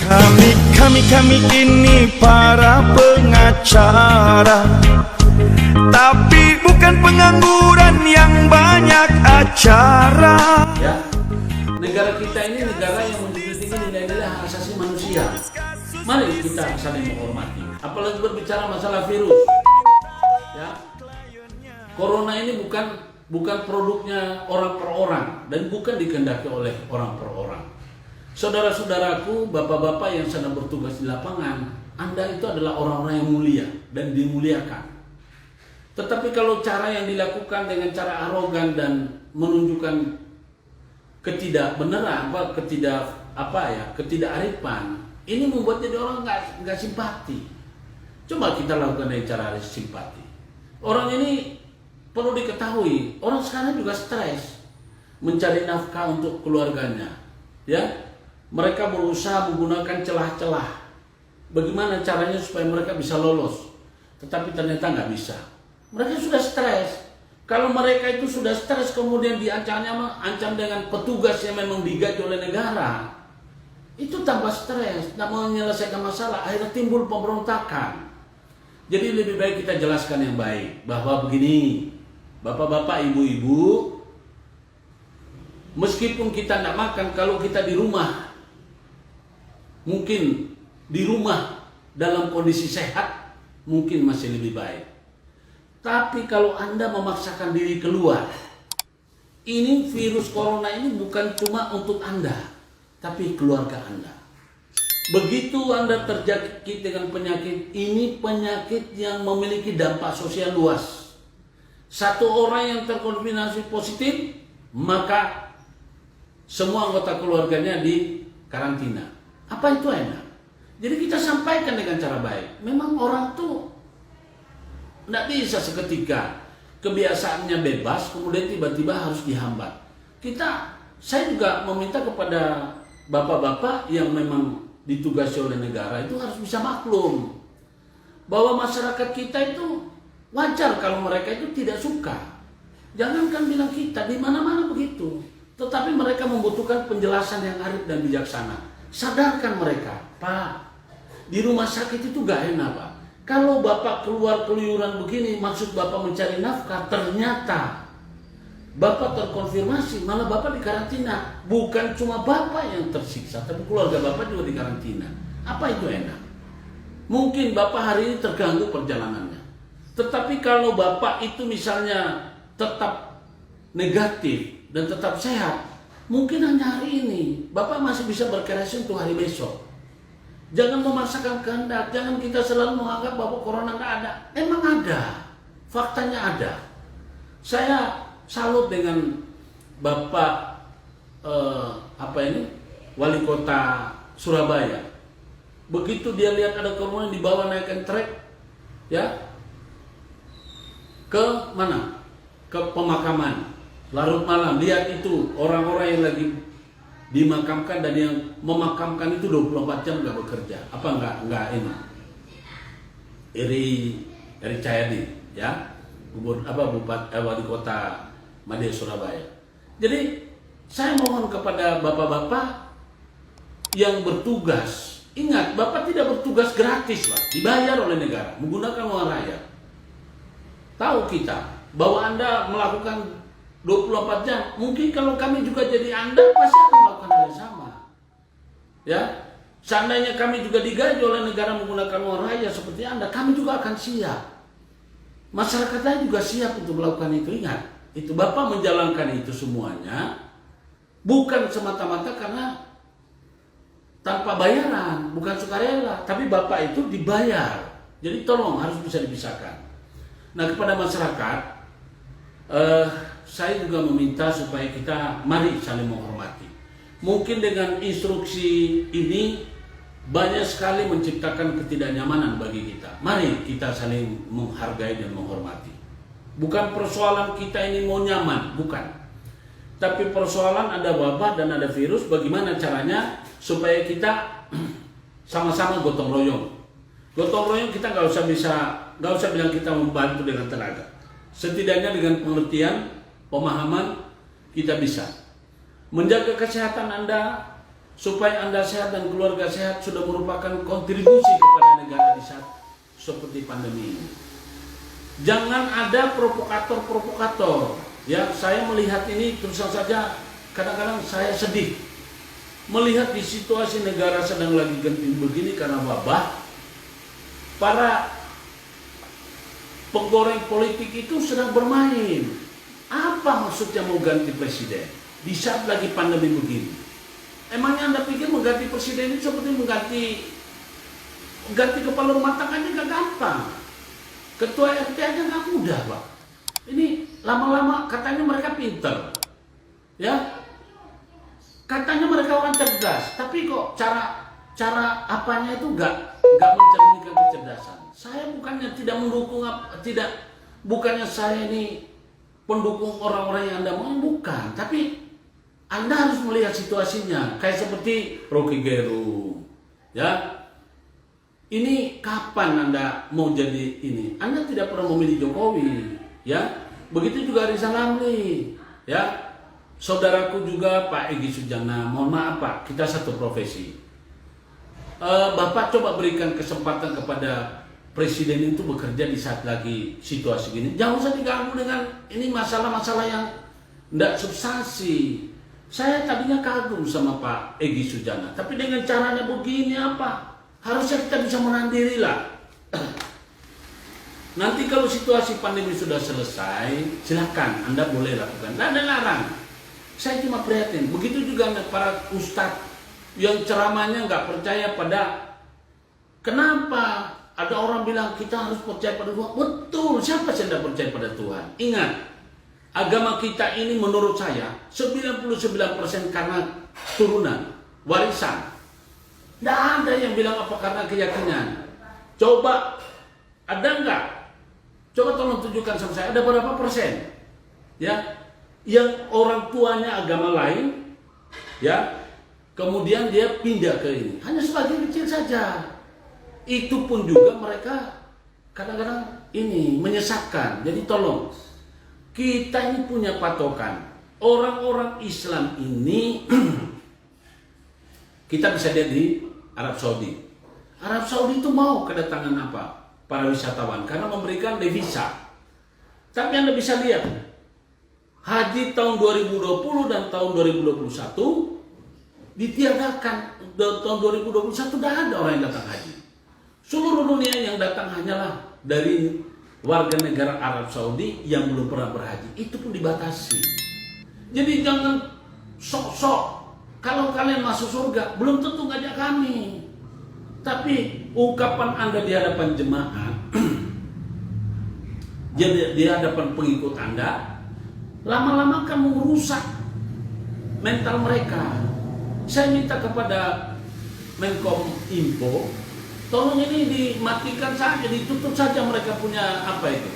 Kami ini para pengacara, tapi bukan pengangguran yang banyak acara. Ya, negara kita ini negara yang menjunjung tinggi nilai-nilai hak asasi manusia. Mari kita saling menghormati. Apalagi berbicara masalah virus. Ya, corona ini bukan produknya orang per orang dan bukan dikehendaki oleh orang per orang. Saudara-saudaraku, bapak-bapak yang sedang bertugas di lapangan, Anda itu adalah orang-orang yang mulia dan dimuliakan. Tetapi kalau cara yang dilakukan dengan cara arogan dan menunjukkan ketidakbenaran, ketidakarifan, ini membuat jadi orang nggak simpati. Coba kita lakukan dengan cara simpati. Orang ini perlu diketahui, orang sekarang juga stres mencari nafkah untuk keluarganya, ya. Mereka berusaha menggunakan celah-celah bagaimana caranya supaya mereka bisa lolos, tetapi ternyata nggak bisa. Mereka sudah stres. Kalau mereka itu sudah stres kemudian ancam dengan petugas yang memang digaji oleh negara, itu tambah stres, tidak menyelesaikan masalah, akhirnya timbul pemberontakan. Jadi lebih baik kita jelaskan yang baik bahwa begini, bapak-bapak, ibu-ibu, meskipun kita tidak makan, kalau kita di rumah, mungkin di rumah dalam kondisi sehat, mungkin masih lebih baik. Tapi kalau Anda memaksakan diri keluar, ini virus corona ini bukan cuma untuk Anda, tapi keluarga Anda. Begitu Anda terjangkit dengan penyakit, ini penyakit yang memiliki dampak sosial luas. Satu orang yang terkonfirmasi positif, maka semua anggota keluarganya di karantina. Apa itu enak? Jadi kita sampaikan dengan cara baik. Memang orang tuh tidak bisa seketika kebiasaannya bebas, kemudian tiba-tiba harus dihambat. Saya juga meminta kepada bapak-bapak yang memang ditugasi oleh negara itu harus bisa maklum bahwa masyarakat kita itu wajar kalau mereka itu tidak suka. Jangankan bilang kita, di mana-mana begitu. Tetapi mereka membutuhkan penjelasan yang arif dan bijaksana. Sadarkan mereka, Pak, di rumah sakit itu gak enak, Pak. Kalau Bapak keluar keluyuran begini, maksud Bapak mencari nafkah, ternyata Bapak terkonfirmasi, malah Bapak dikarantina. Bukan cuma Bapak yang tersiksa, tapi keluarga Bapak juga dikarantina. Apa itu enak? Mungkin Bapak hari ini terganggu perjalanannya. Tetapi kalau Bapak itu misalnya tetap negatif dan tetap sehat, mungkin hanya hari ini Bapak masih bisa berkreasi untuk hari besok. Jangan memaksakan kehendak. Jangan kita selalu menganggap bahwa corona nggak ada. Emang ada, faktanya ada. Saya salut dengan Bapak Wali Kota Surabaya. Begitu dia lihat ada kerumunan, dibawa naikkan trek, ya, ke mana? Ke pemakaman. Larut malam, lihat itu orang-orang yang lagi dimakamkan dan yang memakamkan itu 24 jam nggak bekerja. Apa nggak ini? Eri Cahyadi, ya, Wali Kota Madya Surabaya. Jadi saya mohon kepada bapak-bapak yang bertugas, ingat, Bapak tidak bertugas gratis, Pak, dibayar oleh negara menggunakan uang rakyat. Tahu kita bahwa Anda melakukan 24 jam, mungkin kalau kami juga jadi Anda pasti akan melakukan hal yang sama. Ya, seandainya kami juga digaji oleh negara menggunakan uang rakyat seperti Anda, kami juga akan siap. Masyarakat lain juga siap untuk melakukan itu. Ingat, itu Bapak menjalankan itu semuanya bukan semata-mata karena tanpa bayaran, bukan sukarela, tapi Bapak itu dibayar. Jadi tolong harus bisa dipisahkan. Nah, kepada masyarakat, saya juga meminta supaya kita mari saling menghormati. Mungkin dengan instruksi ini banyak sekali menciptakan ketidaknyamanan bagi kita. Mari kita saling menghargai dan menghormati. Bukan persoalan kita ini mau nyaman, bukan. Tapi persoalan ada wabah dan ada virus, bagaimana caranya supaya kita sama-sama gotong royong. Gotong royong kita nggak usah bilang kita membantu dengan tenaga. Setidaknya dengan pengertian, pemahaman, kita bisa menjaga kesehatan Anda, supaya Anda sehat dan keluarga sehat sudah merupakan kontribusi kepada negara di saat seperti pandemi ini. Jangan ada provokator-provokator. Ya, saya melihat ini terus saja kadang-kadang saya sedih melihat di situasi negara sedang lagi genting begini karena wabah. Para penggoreng politik itu sedang bermain. Apa maksudnya mau ganti presiden di saat lagi pandemi begini? Emangnya Anda pikir mengganti presiden itu seperti mengganti kepala rumah tangga aja gak gampang. Ketua RT aja gak mudah, Pak. Ini lama-lama katanya mereka pinter. Ya. Katanya mereka orang cerdas, tapi kok cara apanya itu gak mencerminkan kecerdasan. Saya bukannya tidak mendukung, bukannya saya ini pendukung orang-orang yang Anda mau, bukan. Tapi Anda harus melihat situasinya. Kayak seperti Rocky Gerung. Ya. Ini kapan Anda mau jadi ini? Anda tidak pernah memilih Jokowi. Ya. Begitu juga Rizal Ramli. Ya. Saudaraku juga Pak Egy Sujana, mohon maaf Pak, kita satu profesi. Bapak coba berikan kesempatan kepada presiden itu bekerja di saat lagi situasi gini. Jangan usah diganggu dengan ini masalah-masalah yang tidak substansi. Saya tadinya kagum sama Pak Egy Sujana, tapi dengan caranya begini apa? Harusnya kita bisa menahan diri lah. Nanti kalau situasi pandemi sudah selesai, silakan Anda boleh lakukan. Tidak ada larang. Saya cuma prihatin. Begitu juga para ustadz yang ceramahnya nggak percaya pada kenapa ada orang bilang kita harus percaya pada Tuhan. Betul, siapa sih tidak percaya pada Tuhan? Ingat, agama kita ini menurut saya 99% karena turunan, warisan. Tidak ada yang bilang apa karena keyakinan. Coba, ada nggak? Coba tolong tunjukkan sama saya, ada berapa persen? Ya, yang orang tuanya agama lain, ya, kemudian dia pindah ke ini, hanya sebagian kecil saja. Itu pun juga mereka kadang-kadang ini menyesatkan. Jadi tolong, kita ini punya patokan. Orang-orang Islam ini kita bisa lihat di Arab Saudi. Arab Saudi itu mau kedatangan apa? Para wisatawan karena memberikan devisa. Tapi Anda bisa lihat haji tahun 2020 dan tahun 2021 ditiadakan. Tahun 2021 tidak ada orang yang datang haji. Seluruh dunia yang datang hanyalah dari warga negara Arab Saudi yang belum pernah berhaji. Itu pun dibatasi. Jadi jangan sok-sok. Kalau kalian masuk surga, belum tentu ngajak kami. Tapi ungkapan Anda di hadapan jemaah, di hadapan pengikut Anda, lama-lama akan merusak mental mereka. Saya minta kepada Menkom Info, tolong ini dimatikan saja, ditutup saja mereka punya apa itu,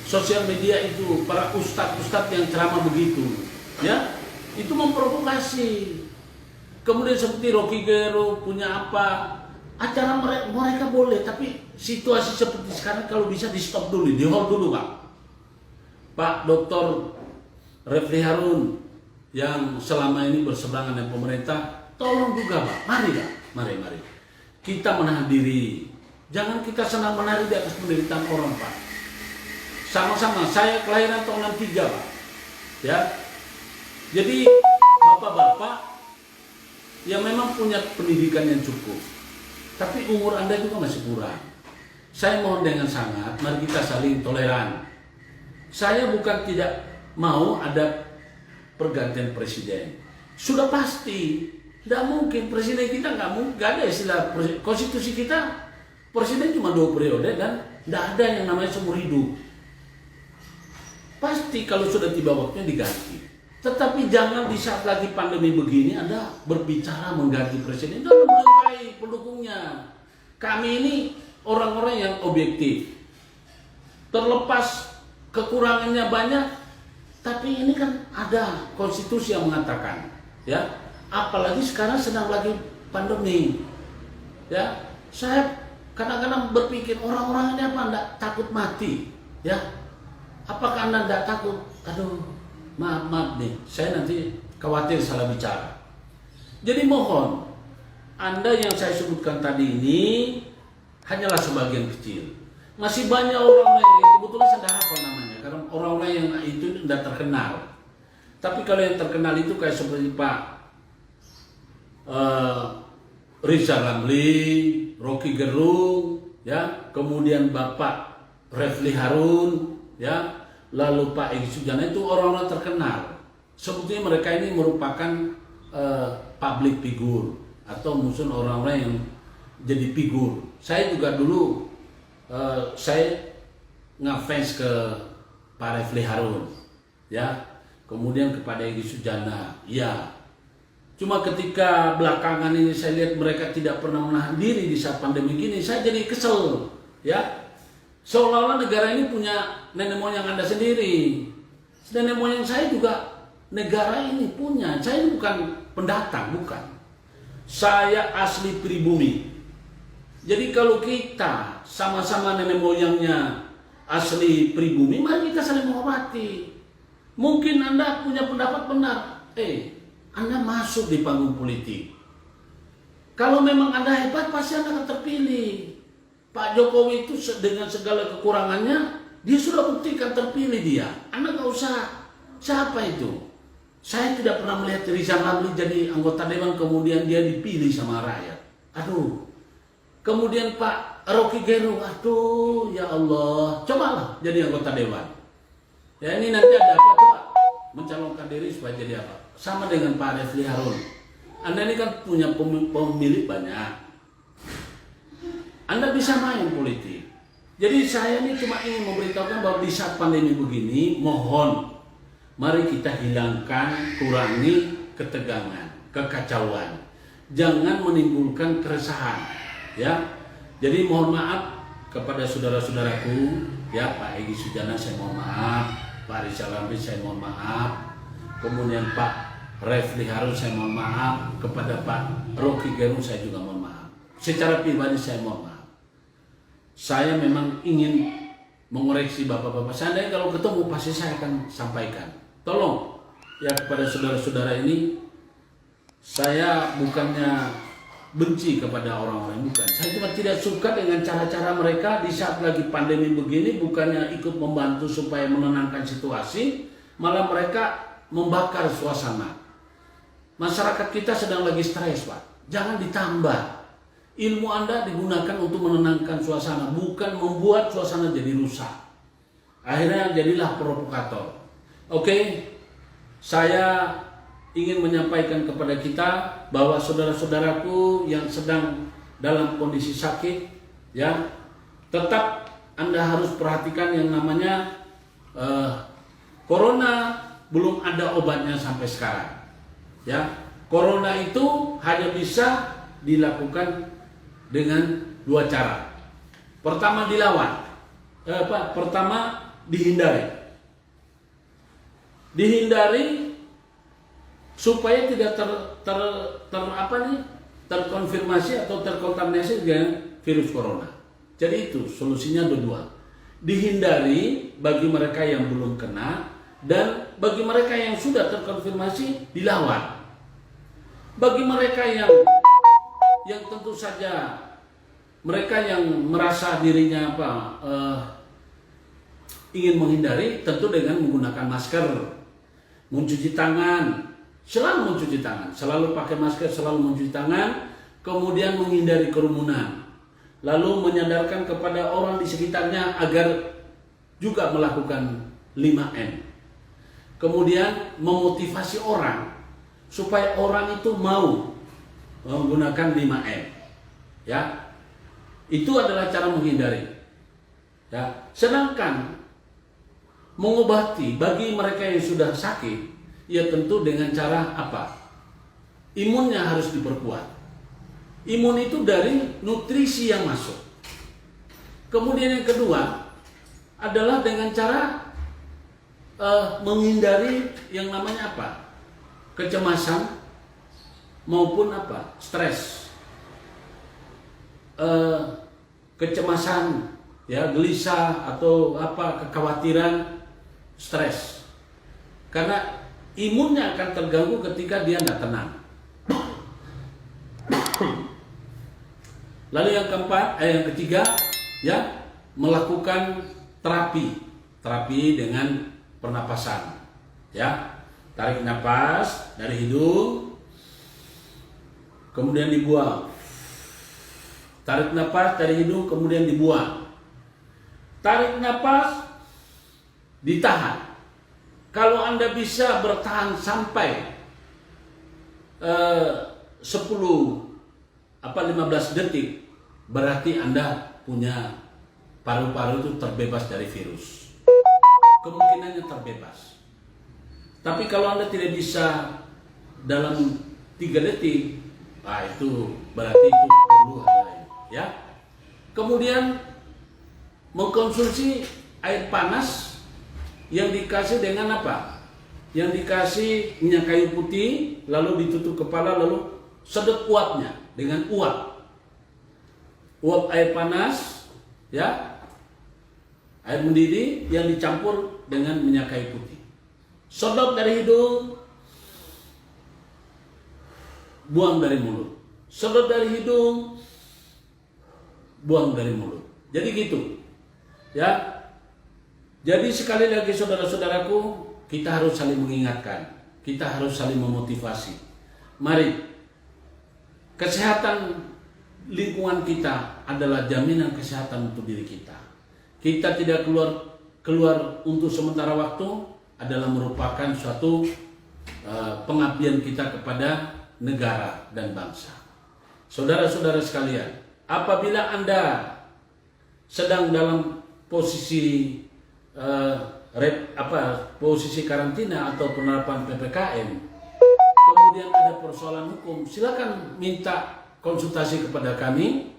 sosial media itu, para ustadz-ustadz yang ceramah begitu, ya, itu memprovokasi. Kemudian seperti Rocky Gerung punya apa, acara mereka boleh, tapi situasi seperti sekarang kalau bisa di stop dulu, di hold dulu Pak. Pak Dr. Refli Harun yang selama ini berseberangan dengan pemerintah, tolong juga Pak, mari Pak, mari. Kita menahan diri, jangan kita senang menari di atas penderitaan orang Pak. Sama-sama, saya kelahiran tahun 63 Pak, ya. Jadi bapak-bapak yang memang punya pendidikan yang cukup, tapi umur Anda juga masih kurang. Saya mohon dengan sangat, mari kita saling toleran. Saya bukan tidak mau ada pergantian presiden. Sudah pasti, tidak mungkin presiden kita nggak ada istilah konstitusi kita. Presiden cuma 2 periode dan tidak ada yang namanya seumur hidup. Pasti kalau sudah tiba waktunya diganti. Tetapi jangan di saat lagi pandemi begini Anda berbicara mengganti presiden. Itu Anda melukai pendukungnya. Kami ini orang-orang yang objektif. Terlepas kekurangannya banyak, tapi ini kan ada konstitusi yang mengatakan, ya. Apalagi sekarang sedang lagi pandemi, ya. Saya kadang-kadang berpikir orang-orang ini apa Anda takut mati, ya? Apakah Anda tidak takut? Aduh, maaf nih, saya nanti khawatir salah bicara. Jadi mohon, Anda yang saya sebutkan tadi ini hanyalah sebagian kecil. Masih banyak orang lain, kebetulan saya tidak hafal namanya, karena orang-orang yang itu tidak terkenal. Tapi kalau yang terkenal itu kayak seperti Pak Rizal Ramli, Rocky Gerung, ya, kemudian Bapak Refli Harun, ya, lalu Pak Egy Sujana, itu orang-orang terkenal. Sebetulnya mereka ini merupakan public figure atau mungkin orang-orang yang jadi figur. Saya juga dulu saya ngefans ke Pak Refli Harun, ya, kemudian kepada Egy Sujana, ya. Cuma ketika belakangan ini saya lihat mereka tidak pernah menahan diri di saat pandemi gini, saya jadi kesel, ya. Seolah-olah negara ini punya nenek moyang Anda sendiri. Nenek moyang saya juga negara ini punya. Saya ini bukan pendatang, bukan. Saya asli pribumi. Jadi kalau kita sama-sama nenek moyangnya asli pribumi, mari kita saling menghormati. Mungkin Anda punya pendapat benar. Anda masuk di panggung politik. Kalau memang Anda hebat, pasti Anda akan terpilih. Pak Jokowi itu dengan segala kekurangannya, dia sudah buktikan terpilih dia. Anda nggak usah, siapa itu? Saya tidak pernah melihat Rizal Ramli jadi anggota dewan kemudian dia dipilih sama rakyat. Aduh. Kemudian Pak Rocky Gerung, aduh ya Allah, cobalah jadi anggota dewan. Ya ini nanti ada apa, coba mencalonkan diri supaya jadi apa? Sama dengan Pak Refli Harun. Anda ini kan punya pemilih banyak. Anda bisa main politik. Jadi saya ini cuma ingin memberitahukan bahwa di saat pandemi begini, mohon mari kita hilangkan, kurangi ketegangan, kekacauan. Jangan menimbulkan keresahan, ya. Jadi mohon maaf kepada saudara-saudaraku, ya, Pak Egy Sujana saya mohon maaf, Pak Rizal Ramli saya mohon maaf, kemudian Pak Refli Harun saya mohon maaf, kepada Pak Rocky Gerung saya juga mohon maaf. Secara pribadi saya mohon maaf. Saya memang ingin mengoreksi bapak-bapak. Seandainya kalau ketemu pasti saya akan sampaikan. Tolong ya kepada saudara-saudara ini, saya bukannya benci kepada orang-orang, bukan. Saya cuma tidak suka dengan cara-cara mereka di saat lagi pandemi begini, bukannya ikut membantu supaya menenangkan situasi, malah mereka membakar suasana. Masyarakat kita sedang lagi stres, Pak. Jangan ditambah. Ilmu Anda digunakan untuk menenangkan suasana, bukan membuat suasana jadi rusak. Akhirnya jadilah provokator. Oke, saya ingin menyampaikan kepada kita bahwa saudara-saudaraku yang sedang dalam kondisi sakit, ya, tetap Anda harus perhatikan yang namanya corona belum ada obatnya sampai sekarang. Ya, corona itu hanya bisa dilakukan dengan dua cara. Pertama dilawan, pertama dihindari. Dihindari supaya tidak terkonfirmasi atau terkontaminasi dengan virus corona. Jadi itu solusinya dua. Dihindari bagi mereka yang belum kena, dan bagi mereka yang sudah terkonfirmasi dilawan. Bagi mereka yang tentu saja mereka yang merasa dirinya ingin menghindari, tentu dengan menggunakan masker, mencuci tangan, selalu mencuci tangan, selalu pakai masker, selalu mencuci tangan, kemudian menghindari kerumunan, lalu menyadarkan kepada orang di sekitarnya agar juga melakukan 5M. Kemudian memotivasi orang supaya orang itu mau menggunakan 5M. Ya. Itu adalah cara menghindari. Ya. Sedangkan mengobati bagi mereka yang sudah sakit, ya tentu dengan cara apa? Imunnya harus diperkuat. Imun itu dari nutrisi yang masuk. Kemudian yang kedua adalah dengan cara menghindari yang namanya apa? Kecemasan maupun apa? Stres. Kecemasan, ya, gelisah atau apa, kekhawatiran, stres. Karena imunnya akan terganggu ketika dia tidak tenang. Lalu yang ketiga, ya, melakukan terapi dengan pernapasan, ya. Tarik napas dari hidung, kemudian dibuang. Tarik napas dari hidung, kemudian dibuang. Tarik napas, ditahan. Kalau Anda bisa bertahan sampai 15 detik, berarti Anda punya paru-paru itu terbebas dari virus. Kemungkinannya terbebas. Tapi kalau Anda tidak bisa dalam 3 detik, nah itu berarti itu perlu ada, ya. Kemudian mengkonsumsi air panas yang dikasih dengan apa? Yang dikasih minyak kayu putih, lalu ditutup kepala, lalu sedot uapnya dengan uap air panas, ya, air mendidih yang dicampur dengan minyak kayu putih. Sedot dari hidung, buang dari mulut. Sedot dari hidung, buang dari mulut. Jadi gitu, ya. Jadi sekali lagi saudara-saudaraku, kita harus saling mengingatkan, kita harus saling memotivasi. Mari, kesehatan lingkungan kita adalah jaminan kesehatan untuk diri kita. Kita tidak keluar untuk sementara waktu adalah merupakan suatu pengabdian kita kepada negara dan bangsa. Saudara-saudara sekalian, apabila Anda sedang dalam posisi posisi karantina atau penerapan PPKM, kemudian ada persoalan hukum, silakan minta konsultasi kepada kami,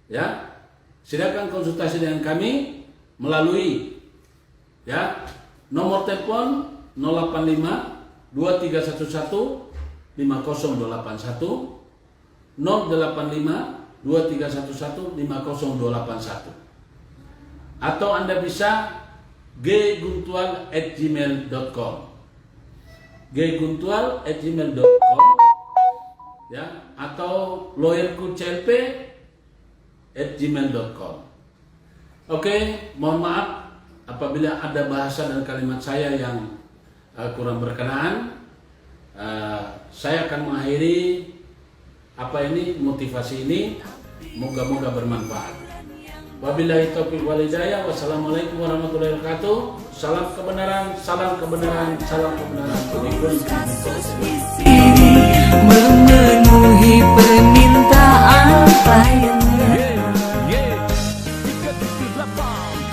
ya. Silakan konsultasi dengan kami melalui, ya, nomor telepon 085 2311 50281 085 2311 50281, atau Anda bisa gguntual@gmail.com gguntual@gmail.com, ya, atau lawyerkuclp@gmail.com. Oke, mohon maaf apabila ada bahasa dan kalimat saya yang kurang berkenan. Saya akan mengakhiri motivasi ini. Moga-moga bermanfaat. Wabillahi taufiq wal hidayah. Wassalamualaikum warahmatullahi wabarakatuh. Salam kebenaran, salam kebenaran, salam kebenaran. Memenuhi